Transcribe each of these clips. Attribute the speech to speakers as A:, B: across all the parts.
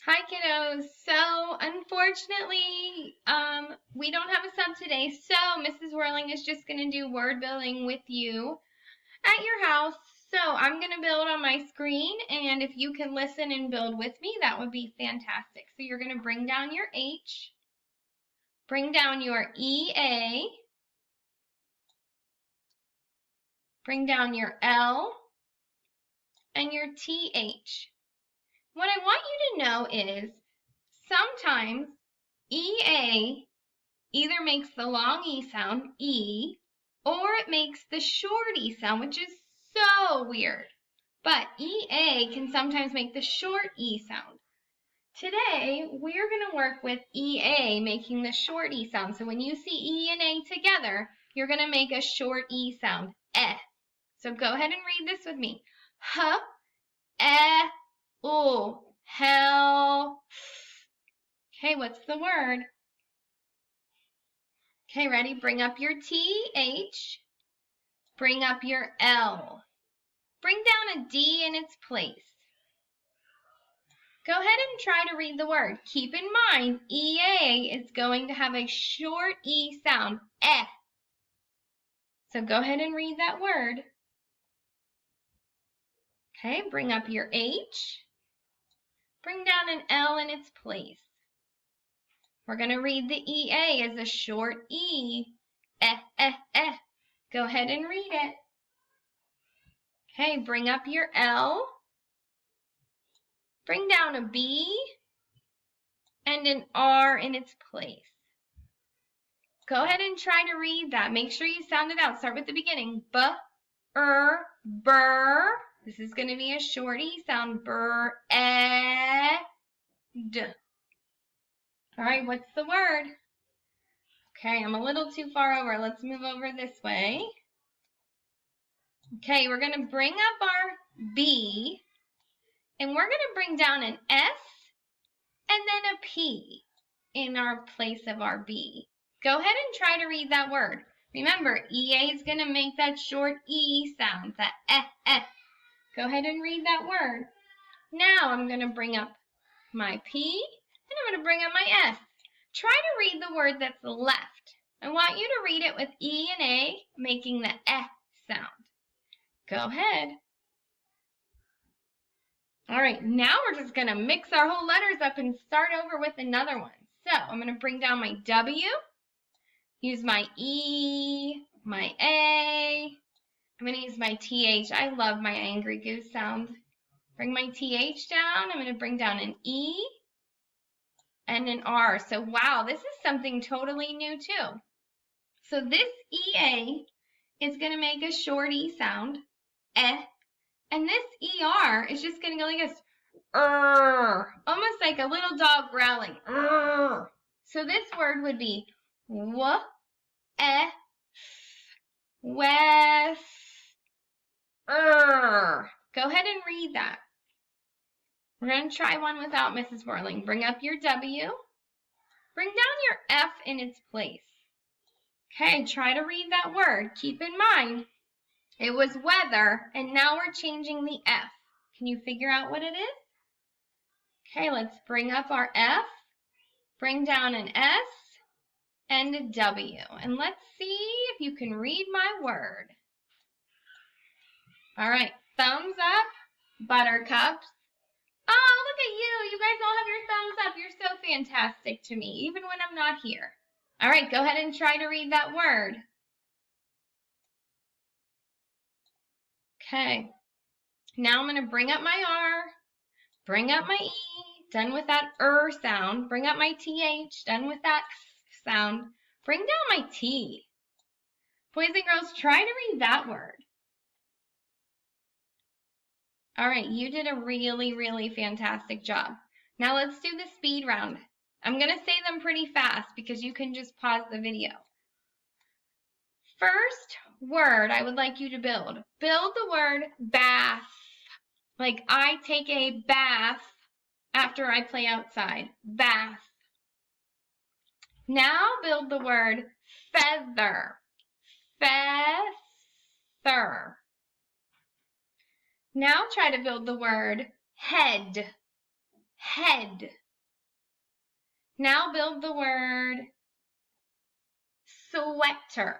A: Hi kiddos. So unfortunately, we don't have a sub today, so Mrs. Whirling is just going to do word building with you at your house. So I'm going to build on my screen, and if you can listen and build with me, that would be fantastic. So you're going to bring down your H, bring down your EA, bring down your L, and your TH. What I want you to know is sometimes EA either makes the long E sound, E, or it makes the short E sound, which is so weird. But EA can sometimes make the short E sound. Today, we're going to work with EA making the short E sound. So when you see E and A together, you're going to make a short E sound, eh. So go ahead and read this with me. H, eh, oo, hell. Okay, what's the word? Okay, ready? Bring up your TH. Bring up your L. Bring down a D in its place. Go ahead and try to read the word. Keep in mind, EA is going to have a short E sound, eh. So go ahead and read that word. Okay, bring up your H. Bring down an L in its place. We're going to read the EA as a short E, eh, eh, eh. Go ahead and read it. Okay, bring up your L. Bring down a B and an R in its place. Go ahead and try to read that. Make sure you sound it out. Start with the beginning. Burr. This is going to be a short E sound. Burr, d. All right, what's the word? Okay, I'm a little too far over. Let's move over this way. Okay, we're going to bring up our B, and we're going to bring down an S and then a P in our place of our B. Go ahead and try to read that word. Remember, EA is going to make that short E sound, that eh, eh. Go ahead and read that word. Now I'm going to bring up my P, and I'm going to bring up my S. Try to read the word that's left. I want you to read it with E and A making the eh sound. Go ahead. All right, now we're just going to mix our whole letters up and start over with another one. So I'm going to bring down my W, use my E, my A. I'm going to use my TH. I love my angry goose sound. Bring my TH down. I'm going to bring down an E and an R. So wow, this is something totally new too. So this EA is going to make a short E sound, eh. And this ER is just going to go like this, almost like a little dog growling. So this word would be w, e, wef, Go ahead and read that. We're going to try one without Mrs. Whirling. Bring up your W. Bring down your F in its place. Okay, try to read that word. Keep in mind, it was weather, and now we're changing the F. Can you figure out what it is? Okay, let's bring up our F, bring down an S, and a W. And let's see if you can read my word. All right, thumbs up, buttercups. Oh, look at you. You guys all have your thumbs up. You're so fantastic to me, even when I'm not here. All right, go ahead and try to read that word. Okay, now I'm going to bring up my R, bring up my E, done with that sound. Bring up my TH, done with that sound. Bring down my T. Boys and girls, try to read that word. All right, you did a really, really fantastic job. Now let's do the speed round. I'm going to say them pretty fast because you can just pause the video. First word I would like you to build. Build the word bath. Like I take a bath after I play outside. Bath. Now build the word feather. Feather. Now try to build the word head. head. Now build the word sweater.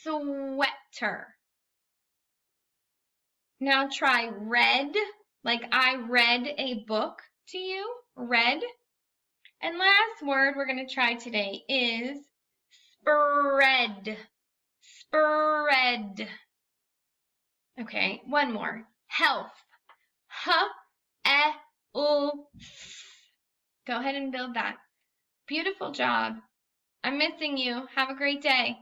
A: Sweater. Now try read, like I read a book to you. Read. And last word we're going to try today is spread. Spread. Okay, one more. Health. H-E-L-Th. Go ahead and build that. Beautiful job. I'm missing you. Have a great day.